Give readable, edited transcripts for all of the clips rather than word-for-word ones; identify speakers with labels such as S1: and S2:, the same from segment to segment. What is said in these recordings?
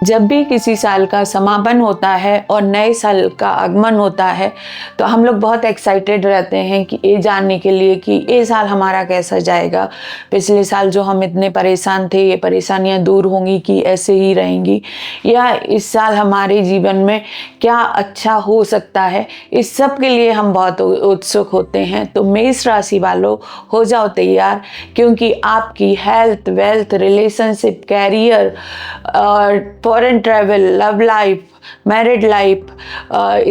S1: जब भी किसी साल का समापन होता है और नए साल का आगमन होता है तो हम लोग बहुत एक्साइटेड रहते हैं कि ये जानने के लिए कि ये साल हमारा कैसा जाएगा। पिछले साल जो हम इतने परेशान थे, ये परेशानियां दूर होंगी कि ऐसे ही रहेंगी, या इस साल हमारे जीवन में क्या अच्छा हो सकता है। इस सब के लिए हम बहुत उत्सुक होते हैं। तो मेष राशि वालों, हो जाओ तैयार, क्योंकि आपकी हेल्थ, वेल्थ, रिलेशनशिप, कैरियर और foreign travel, love life, married life,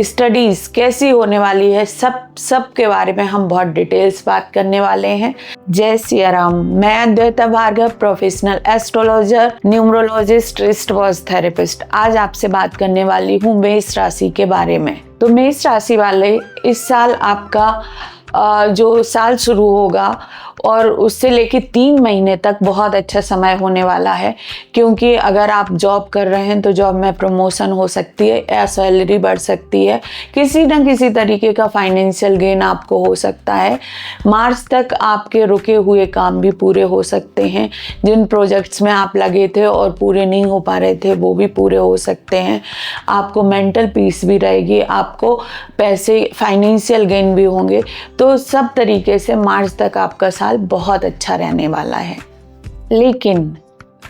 S1: studies कैसी होने वाली है, सब के बारे में हम बहुत डिटेल्स बात करने वाले हैं। जय सिया राम। मैं Advaita Bhargav, professional astrologer, numerologist, wrist watch therapist, आज आपसे बात करने वाली हूँ मेष राशि के बारे में। तो मेष राशि वाले, इस साल आपका जो साल शुरू होगा और उससे लेके 3 महीने तक बहुत अच्छा समय होने वाला है, क्योंकि अगर आप जॉब कर रहे हैं तो जॉब में प्रमोशन हो सकती है या सैलरी बढ़ सकती है, किसी न किसी तरीके का फाइनेंशियल गेन आपको हो सकता है। मार्च तक आपके रुके हुए काम भी पूरे हो सकते हैं। जिन प्रोजेक्ट्स में आप लगे थे और पूरे नहीं हो पा रहे थे वो भी पूरे हो सकते हैं। आपको मेंटल पीस भी रहेगी, आपको पैसे, फाइनेंशियल गेन भी होंगे। तो सब तरीके से मार्च तक आपका साल बहुत अच्छा रहने वाला है। लेकिन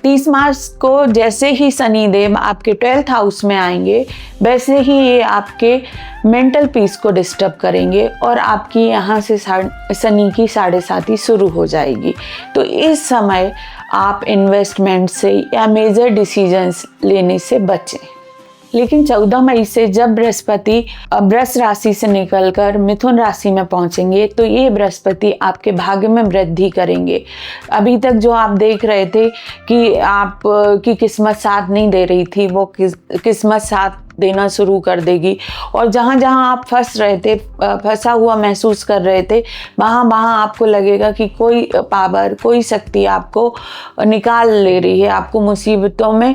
S1: 30 मार्च को जैसे ही शनिदेव आपके 12th हाउस में आएंगे, वैसे ही ये आपके मेंटल पीस को डिस्टर्ब करेंगे और आपकी यहाँ से शनि की 7.5 शुरू हो जाएगी। तो इस समय आप इन्वेस्टमेंट से या मेजर डिसीजंस लेने से बचें। लेकिन 14 मई से जब बृहस्पति वृष राशि से निकलकर मिथुन राशि में पहुंचेंगे तो ये बृहस्पति आपके भाग्य में वृद्धि करेंगे। अभी तक जो आप देख रहे थे कि आपकी किस्मत साथ नहीं दे रही थी, वो किस्मत साथ देना शुरू कर देगी। और जहाँ जहाँ आप फंस रहे थे, फंसा हुआ महसूस कर रहे थे, वहाँ वहाँ आपको लगेगा कि कोई पावर, कोई शक्ति आपको निकाल ले रही है, आपको मुसीबतों में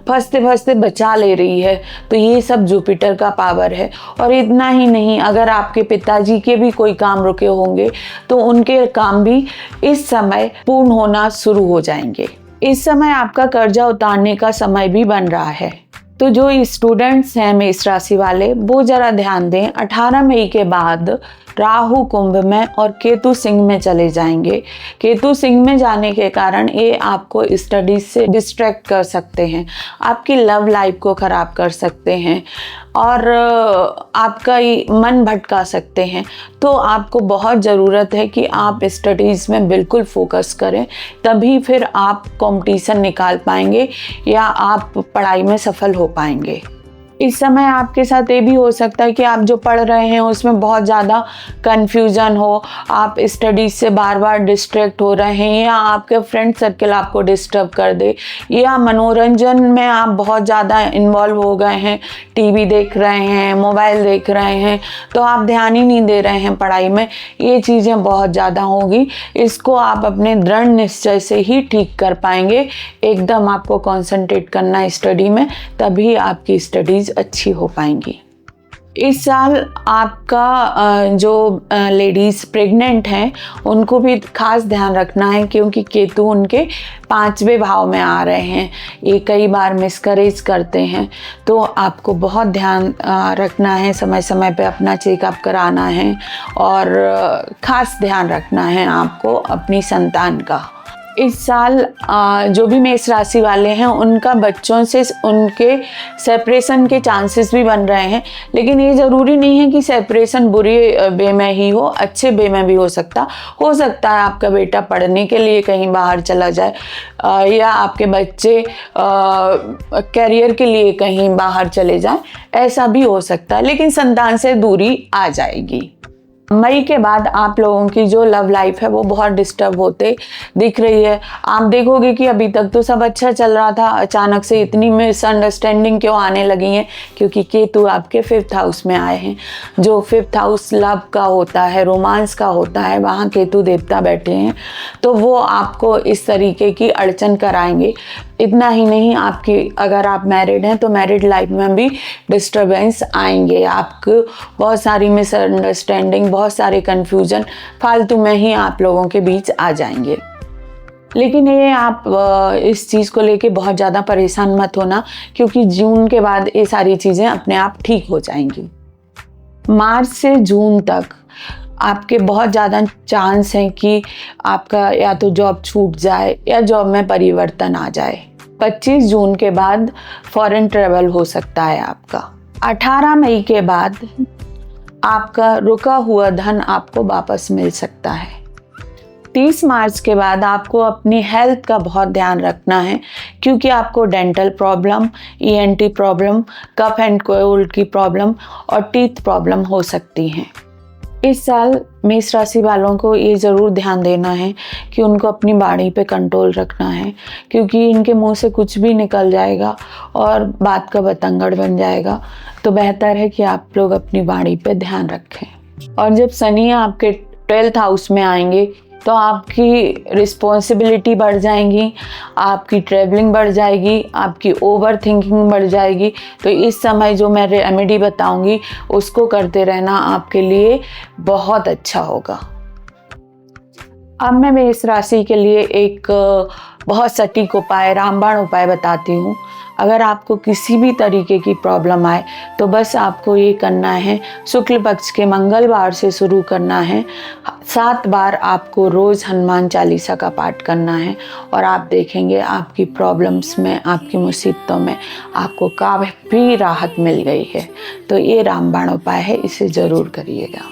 S1: फंसते फंसते बचा ले रही है। तो ये सब जुपिटर का पावर है। और इतना ही नहीं, अगर आपके पिताजी के भी कोई काम रुके होंगे तो उनके काम भी इस समय पूर्ण होना शुरू हो जाएंगे। इस समय आपका कर्जा उतारने का समय भी बन रहा है। तो जो स्टूडेंट्स हैं मेष राशि वाले, वो जरा ध्यान दें। 18 मई के बाद राहु कुंभ में और केतु सिंह में चले जाएंगे। केतु सिंह में जाने के कारण ये आपको स्टडीज से डिस्ट्रैक्ट कर सकते हैं, आपकी लव लाइफ को ख़राब कर सकते हैं और आपका मन भटका सकते हैं। तो आपको बहुत ज़रूरत है कि आप स्टडीज़ में बिल्कुल फोकस करें, तभी फिर आप कंपटीशन निकाल पाएंगे या आप पढ़ाई में सफल हो पाएंगे। इस समय आपके साथ ये भी हो सकता है कि आप जो पढ़ रहे हैं उसमें बहुत ज़्यादा कन्फ्यूज़न हो, आप स्टडीज़ से बार बार डिस्ट्रैक्ट हो रहे हैं, या आपके फ्रेंड सर्कल आपको डिस्टर्ब कर दे, या मनोरंजन में आप बहुत ज़्यादा इन्वॉल्व हो गए हैं, टीवी देख रहे हैं, मोबाइल देख रहे हैं, तो आप ध्यान ही नहीं दे रहे हैं पढ़ाई में। ये चीज़ें बहुत ज़्यादा होगी। इसको आप अपने दृढ़ निश्चय से ही ठीक कर पाएंगे। एकदम आपको कॉन्सेंट्रेट करना है स्टडी में, तभी आपकी स्टडीज़ अच्छी हो पाएंगी। इस साल आपका जो लेडीज़ प्रेग्नेंट हैं उनको भी खास ध्यान रखना है, क्योंकि केतु उनके 5वें भाव में आ रहे हैं। ये कई बार मिसकरेज करते हैं, तो आपको बहुत ध्यान रखना है, समय समय पे अपना चेकअप कराना है और ख़ास ध्यान रखना है आपको अपनी संतान का। इस साल जो भी मेष राशि वाले हैं उनका बच्चों से उनके सेपरेशन के चांसेस भी बन रहे हैं। लेकिन ये ज़रूरी नहीं है कि सेपरेशन बुरे वे में ही हो, अच्छे वे में भी हो सकता है आपका बेटा पढ़ने के लिए कहीं बाहर चला जाए, या आपके बच्चे करियर के लिए कहीं बाहर चले जाएं, ऐसा भी हो सकता है। लेकिन संतान से दूरी आ जाएगी। मई के बाद आप लोगों की जो लव लाइफ है वो बहुत डिस्टर्ब होते दिख रही है। आप देखोगे कि अभी तक तो सब अच्छा चल रहा था, अचानक से इतनी मिसअंडरस्टैंडिंग क्यों आने लगी हैं, क्योंकि केतु आपके 5th हाउस में आए हैं। जो 5th हाउस लव का होता है, रोमांस का होता है, वहाँ केतु देवता बैठे हैं, तो वो आपको इस तरीके की अड़चन कराएंगे। इतना ही नहीं, आपकी अगर आप मैरिड हैं तो मैरिड लाइफ में भी डिस्टर्बेंस आएंगे। आपको बहुत सारी मिसअंडरस्टैंडिंग, बहुत सारे कन्फ्यूजन फालतू में ही आप लोगों के बीच आ जाएंगे। लेकिन ये आप इस चीज़ को लेके बहुत ज़्यादा परेशान मत होना, क्योंकि जून के बाद ये सारी चीज़ें अपने आप ठीक हो जाएंगी। मार्च से जून तक आपके बहुत ज़्यादा चांस हैं कि आपका या तो जॉब छूट जाए या जॉब में परिवर्तन आ जाए। 25 जून के बाद फॉरेन ट्रेवल हो सकता है आपका। 18 मई के बाद आपका रुका हुआ धन आपको वापस मिल सकता है। 30 मार्च के बाद आपको अपनी हेल्थ का बहुत ध्यान रखना है, क्योंकि आपको dental problem, ENT problem, cough and cold की प्रॉब्लम और टीथ प्रॉब्लम हो सकती हैं। इस साल मेष राशि वालों को ये ज़रूर ध्यान देना है कि उनको अपनी वाणी पे कंट्रोल रखना है, क्योंकि इनके मुंह से कुछ भी निकल जाएगा और बात का बतंगड़ बन जाएगा। तो बेहतर है कि आप लोग अपनी वाणी पे ध्यान रखें। और जब शनि आपके 12th हाउस में आएंगे तो आपकी रिस्पॉन्सिबिलिटी बढ़ जाएंगी, आपकी ट्रैवलिंग बढ़ जाएगी, आपकी ओवर थिंकिंग बढ़ जाएगी। तो इस समय जो मैं रेमेडी बताऊंगी उसको करते रहना आपके लिए बहुत अच्छा होगा। अब मैं मेष राशि के लिए एक बहुत सटीक उपाय, रामबाण उपाय बताती हूँ। अगर आपको किसी भी तरीके की प्रॉब्लम आए तो बस आपको ये करना है, शुक्ल पक्ष के मंगलवार से शुरू करना है। 7 बार आपको रोज़ हनुमान चालीसा का पाठ करना है और आप देखेंगे आपकी प्रॉब्लम्स में, आपकी मुसीबतों में आपको काफ़ी राहत मिल गई है। तो ये रामबाण उपाय है, इसे ज़रूर करिएगा।